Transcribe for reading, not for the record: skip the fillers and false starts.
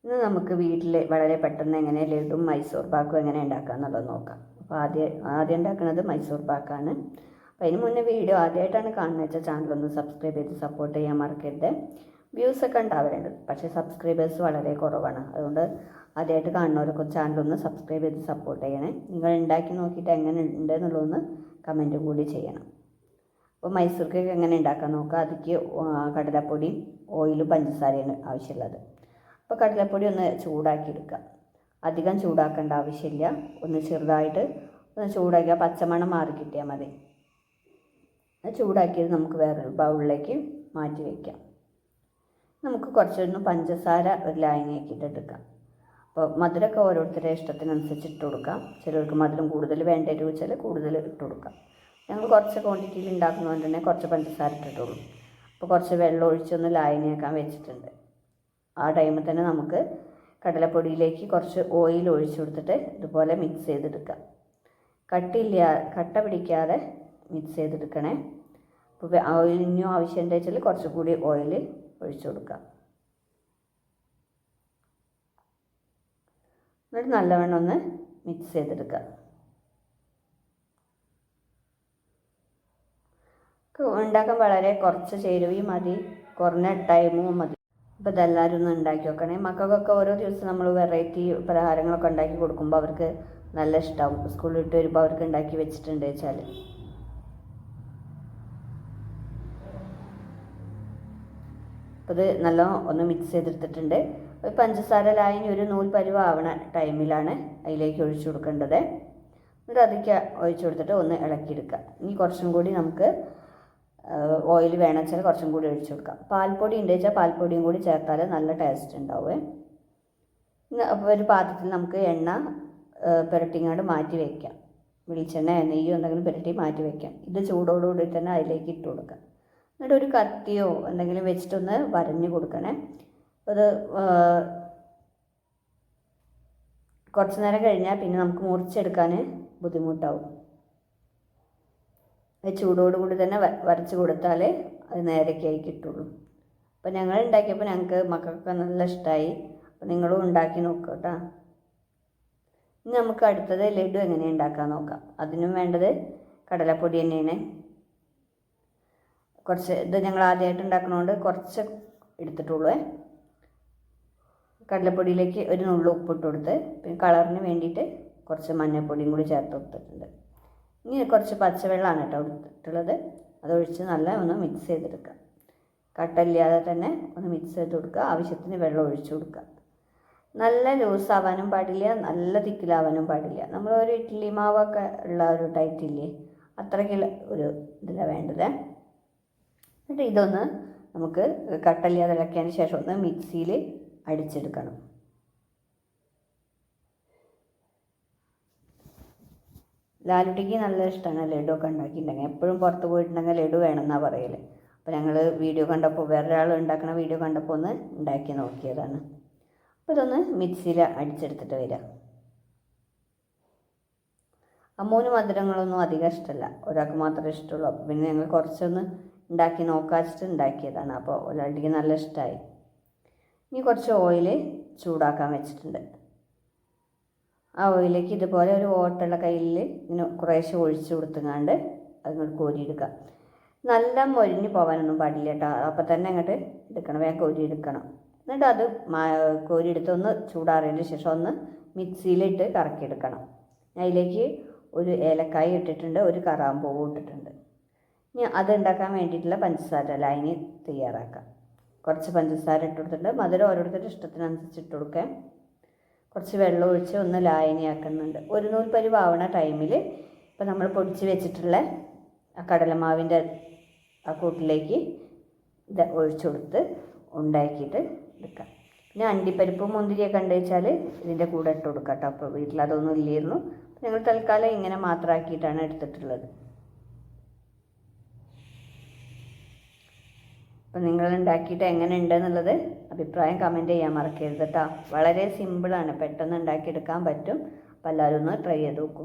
ഇന്ന് നമുക്ക് വീട്ടിൽ വളരെ പെട്ടെന്ന് എങ്ങനെ ലഡും മൈസൂർ പാക്കും എങ്ങനെ ഉണ്ടാക്കുക എന്നുള്ളത് നോക്കാം. അപ്പോൾ ആദ്യം ഉണ്ടാക്കുന്നത് മൈസൂർ പാക്കാണ്. അപ്പോൾ അതിന് മുന്നേ വീഡിയോ ആദ്യമായിട്ടാണ് കാണുന്നത് വെച്ചാൽ ചാനലൊന്ന് സബ്സ്ക്രൈബ് ചെയ്ത് സപ്പോർട്ട് ചെയ്യാൻ മറക്കരുത്. വ്യൂസൊക്കെ ഉണ്ടാവാറുണ്ട്, പക്ഷേ സബ്സ്ക്രൈബേഴ്സ് വളരെ കുറവാണ്. അതുകൊണ്ട് ആദ്യമായിട്ട് കാണുന്നവരൊക്കെ ചാനലൊന്ന് സബ്സ്ക്രൈബ് ചെയ്ത് സപ്പോർട്ട് ചെയ്യണേ. നിങ്ങൾ ഉണ്ടാക്കി നോക്കിയിട്ട് എങ്ങനെ ഉണ്ട് എന്നുള്ളതൊന്ന് കമൻറ്റും കൂടി ചെയ്യണം. അപ്പോൾ മൈസൂർ കേക്ക് എങ്ങനെ ഉണ്ടാക്കാൻ നോക്കാം. അതിക്ക് കടലപ്പൊടിയും ഓയിലും പഞ്ചസാരയാണ് ആവശ്യമുള്ളത്. അപ്പോൾ കടലപ്പൊടി ഒന്ന് ചൂടാക്കി എടുക്കുക. അധികം ചൂടാക്കേണ്ട ആവശ്യമില്ല. ഒന്ന് ചെറുതായിട്ട് ഒന്ന് ചൂടാക്കിയാൽ പച്ചമണം മാറി കിട്ടിയാൽ മതി. അത് ചൂടാക്കിയത് നമുക്ക് വേറൊരു ബൗളിലേക്ക് മാറ്റി വയ്ക്കാം. നമുക്ക് കുറച്ചൊന്ന് പഞ്ചസാര ഒരു ലായനിയാക്കിയിട്ട് എടുക്കാം. അപ്പോൾ മധുരമൊക്കെ ഓരോരുത്തരുടെ ഇഷ്ടത്തിനനുസരിച്ച് ഇട്ട് കൊടുക്കാം. ചിലർക്ക് മധുരം കൂടുതൽ വേണ്ട വെച്ചാൽ കൂടുതൽ ഇട്ട് കൊടുക്കാം. ഞങ്ങൾ കുറച്ച് ക്വാണ്ടിറ്റിയിൽ ഉണ്ടാക്കുന്നതുകൊണ്ട് തന്നെ കുറച്ച് പഞ്ചസാര ഇട്ടിട്ടുള്ളൂ. അപ്പോൾ കുറച്ച് വെള്ളം ഒഴിച്ചൊന്ന് ലായനിയാക്കാൻ വെച്ചിട്ടുണ്ട്. ആ ടൈമിൽ തന്നെ നമുക്ക് കടലപ്പൊടിയിലേക്ക് കുറച്ച് ഓയിൽ ഒഴിച്ചു കൊടുത്തിട്ട് ഇതുപോലെ മിക്സ് ചെയ്തെടുക്കാം. കട്ട പിടിക്കാതെ മിക്സ് ചെയ്തെടുക്കണേ. അപ്പോൾ ഓയിൽ ഇനിയും ആവശ്യമുണ്ടെന്ന് വെച്ചാൽ കുറച്ചുകൂടി ഓയിൽ ഒഴിച്ചു കൊടുക്കാം. എന്നിട്ട് നല്ലവണ്ണം ഒന്ന് മിക്സ് ചെയ്തെടുക്കാം. ഉണ്ടാക്കാൻ വളരെ കുറച്ച് ചേരുവയും മതി, കുറഞ്ഞ ടൈമും മതി. അപ്പോൾ ഇതെല്ലാവരും ഒന്ന് ഉണ്ടാക്കി നോക്കണേ. മക്കൾക്കൊക്കെ ഓരോ ദിവസം നമ്മൾ വെറൈറ്റി പലഹാരങ്ങളൊക്കെ ഉണ്ടാക്കി കൊടുക്കുമ്പോൾ അവർക്ക് നല്ല ഇഷ്ടമാവും. സ്കൂളിൽ വിട്ട് വരുമ്പോൾ അവർക്ക് ഉണ്ടാക്കി വെച്ചിട്ടുണ്ട് വെച്ചാൽ. അപ്പോൾ ഇത് നല്ല ഒന്ന് മിക്സ് ചെയ്തെടുത്തിട്ടുണ്ട്. പഞ്ചസാര ലായനി ഒരു നൂൽ പരുവാവണ ടൈമിലാണ് അതിലേക്ക് ഒഴിച്ചു കൊടുക്കേണ്ടത്. എന്നിട്ട് അതിലേക്ക് ഒഴിച്ചു കൊടുത്തിട്ട് ഒന്ന് ഇളക്കിയെടുക്കുക. ഇനി കുറച്ചും കൂടി നമുക്ക് ഓയിൽ വേണം വെച്ചാൽ കുറച്ചും കൂടി ഒഴിച്ചു കൊടുക്കാം. പാൽപ്പൊടി ഉണ്ട് വെച്ചാൽ പാൽപ്പൊടിയും കൂടി ചേർത്താൽ നല്ല ടേസ്റ്റ് ഉണ്ടാവുമേ. അപ്പോൾ ഒരു പാത്രത്തിൽ നമുക്ക് എണ്ണ പുരട്ടിങ്ങാണ്ട് മാറ്റി വയ്ക്കാം. വെളിച്ചെണ്ണ നെയ്യോ എന്തെങ്കിലും പുരട്ടി മാറ്റി വയ്ക്കാം. ഇത് ചൂടോടുകൂടി തന്നെ അതിലേക്ക് ഇട്ട് കൊടുക്കാം. എന്നിട്ട് ഒരു കത്തിയോ എന്തെങ്കിലും വെച്ചിട്ടൊന്ന് വരഞ്ഞു കൊടുക്കണേ. അത് കുറച്ച് നേരം കഴിഞ്ഞാൽ പിന്നെ നമുക്ക് മുറിച്ചെടുക്കാൻ ബുദ്ധിമുട്ടാവും. ചൂടോടുകൂടി തന്നെ വരച്ച് കൊടുത്താൽ അത് നേരൊക്കെയായി കിട്ടുള്ളൂ. അപ്പോൾ ഞങ്ങൾ ഉണ്ടാക്കിയപ്പോൾ ഞങ്ങൾക്ക് മക്കൾക്ക് നല്ല ഇഷ്ടമായി. അപ്പോൾ നിങ്ങളും ഉണ്ടാക്കി നോക്കുക കേട്ടോ. ഇനി നമുക്ക് അടുത്തത് ലഡു എങ്ങനെ ഉണ്ടാക്കാൻ നോക്കാം. അതിനും വേണ്ടത് കടലപ്പൊടി തന്നെയാണ്. കുറച്ച് ഇത് ഞങ്ങൾ ആദ്യമായിട്ട് ഉണ്ടാക്കണോണ്ട് കുറച്ച് എടുത്തിട്ടുള്ളൂ. കടലപ്പൊടിയിലേക്ക് ഒരു നുള്ളു ഉപ്പിട്ട് കൊടുത്ത് പിന്നെ കളറിന് വേണ്ടിയിട്ട് കുറച്ച് മഞ്ഞൾപ്പൊടിയും കൂടി ചേർത്ത് കൊടുത്തിട്ടുണ്ട്. ഇനി കുറച്ച് പച്ചവെള്ളമാണ് കേട്ടോ എടുത്തിട്ടുള്ളത്. അതൊഴിച്ച് നല്ല ഒന്ന് മിക്സ് ചെയ്തെടുക്കുക. കട്ടയില്ലാതെ തന്നെ ഒന്ന് മിക്സ് ചെയ്ത് കൊടുക്കുക. ആവശ്യത്തിന് വെള്ളം ഒഴിച്ചു കൊടുക്കുക. നല്ല ലൂസാവാനും പാടില്ല, നല്ല തിക്കിലാവാനും പാടില്ല. നമ്മളൊരു ഇഡ്ഡലി മാവൊക്കെ ഉള്ള ഒരു ടൈറ്റില്ലേ, അത്രയ്ക്കുള്ള ഒരു ഇതിലാണ് വേണ്ടത്. എന്നിട്ട് ഇതൊന്ന് നമുക്ക് കട്ടയില്ലാതെ ഇളക്കിയതിന് ശേഷം ഒന്ന് മിക്സിയിൽ അടിച്ചെടുക്കണം. ലാലുട്ടിക്ക് നല്ല ഇഷ്ടമാണ് ലഡു ഒക്കെ ഉണ്ടാക്കിയിട്ടുണ്ടെങ്കിൽ. എപ്പോഴും പുറത്ത് പോയിട്ടുണ്ടെങ്കിൽ ലഡു വേണമെന്നാണ് പറയൽ. അപ്പോൾ ഞങ്ങൾ വീഡിയോ കണ്ടപ്പോൾ വേറൊരാൾ ഉണ്ടാക്കുന്ന വീഡിയോ കണ്ടപ്പോൾ ഒന്ന് ഉണ്ടാക്കി നോക്കിയതാണ്. അപ്പോൾ ഇതൊന്ന് മിക്സിയിൽ അടിച്ചെടുത്തിട്ട് വരാം. അമ്മൂന് മധുരങ്ങളൊന്നും അധികം ഇഷ്ടമല്ല, ഒരാൾക്ക് മാത്രമേ ഇഷ്ടമുള്ളൂ. അപ്പോൾ പിന്നെ ഞങ്ങൾ കുറച്ചൊന്ന് ഉണ്ടാക്കി നോക്കാച്ചിട്ട് ഉണ്ടാക്കിയതാണ്. അപ്പോൾ ലാലുട്ടിക്ക് നല്ല ഇഷ്ടമായി. ഇനി കുറച്ച് ഓയിൽ ചൂടാക്കാൻ വെച്ചിട്ടുണ്ട്. ആ ഓയിലേക്ക് ഇതുപോലെ ഒരു ഓട്ടുള്ള കയ്യിൽ ഇങ്ങനെ കുറേശ്ശെ ഒഴിച്ച് കൊടുത്തുങ്ങാണ്ട് അതിങ്ങോട്ട് കോരിയെടുക്കുക. നല്ല മൊരിഞ്ഞ് പോകാനൊന്നും പാടില്ല കേട്ടോ. അപ്പം തന്നെ അങ്ങോട്ട് എടുക്കണം, വേഗം കോരിയെടുക്കണം. എന്നിട്ട് അത് കോരിയെടുത്തൊന്ന് ചൂടാറിയതിന് ശേഷം ഒന്ന് മിക്സിയിലിട്ട് കറക്കിയെടുക്കണം. അതിലേക്ക് ഒരു ഏലക്കായ ഇട്ടിട്ടുണ്ട്, ഒരു കറാമ്പൂവ് ഇട്ടിട്ടുണ്ട്. ഇനി അത് ഉണ്ടാക്കാൻ വേണ്ടിയിട്ടുള്ള പഞ്ചസാര ലായനി തയ്യാറാക്കാം. കുറച്ച് പഞ്ചസാര ഇട്ട് കൊടുത്തിട്ടുണ്ട്. മധുരം ഓരോരുത്തരുടെ ഇഷ്ടത്തിനനുസരിച്ച് ഇട്ട് കൊടുക്കാം. കുറച്ച് വെള്ളം ഒഴിച്ച് ഒന്ന് ലായനിയാക്കുന്നുണ്ട്. ഒരു നൂൽ പരുവാവണ ടൈമിൽ ഇപ്പോൾ നമ്മൾ പൊടിച്ച് വെച്ചിട്ടുള്ള ആ കടലമാവിൻ്റെ ആ കൂട്ടിലേക്ക് ഇത് ഒഴിച്ചു കൊടുത്ത് ഉണ്ടാക്കിയിട്ട് എടുക്കാം. പിന്നെ അണ്ടിപ്പരിപ്പും മുന്തിരിയൊക്കെ ഉണ്ട് വെച്ചാൽ ഇതിൻ്റെ കൂടെ ഇട്ട് കൊടുക്കാം കേട്ടോ. അപ്പോൾ വീട്ടിലതൊന്നും ഇല്ലായിരുന്നു. ഞങ്ങൾ തൽക്കാലം ഇങ്ങനെ മാത്രമാക്കിയിട്ടാണ് എടുത്തിട്ടുള്ളത്. അപ്പോൾ നിങ്ങൾ ഉണ്ടാക്കിയിട്ട് എങ്ങനെ ഉണ്ടെന്നുള്ളത് അഭിപ്രായം കമൻറ്റ് ചെയ്യാൻ മറക്കരുത് കേട്ടോ. വളരെ സിമ്പിളാണ്, പെട്ടെന്ന് ഉണ്ടാക്കിയെടുക്കാൻ പറ്റും. അപ്പോൾ എല്ലാവരും ഒന്ന് ട്രൈ ചെയ്ത് നോക്കൂ.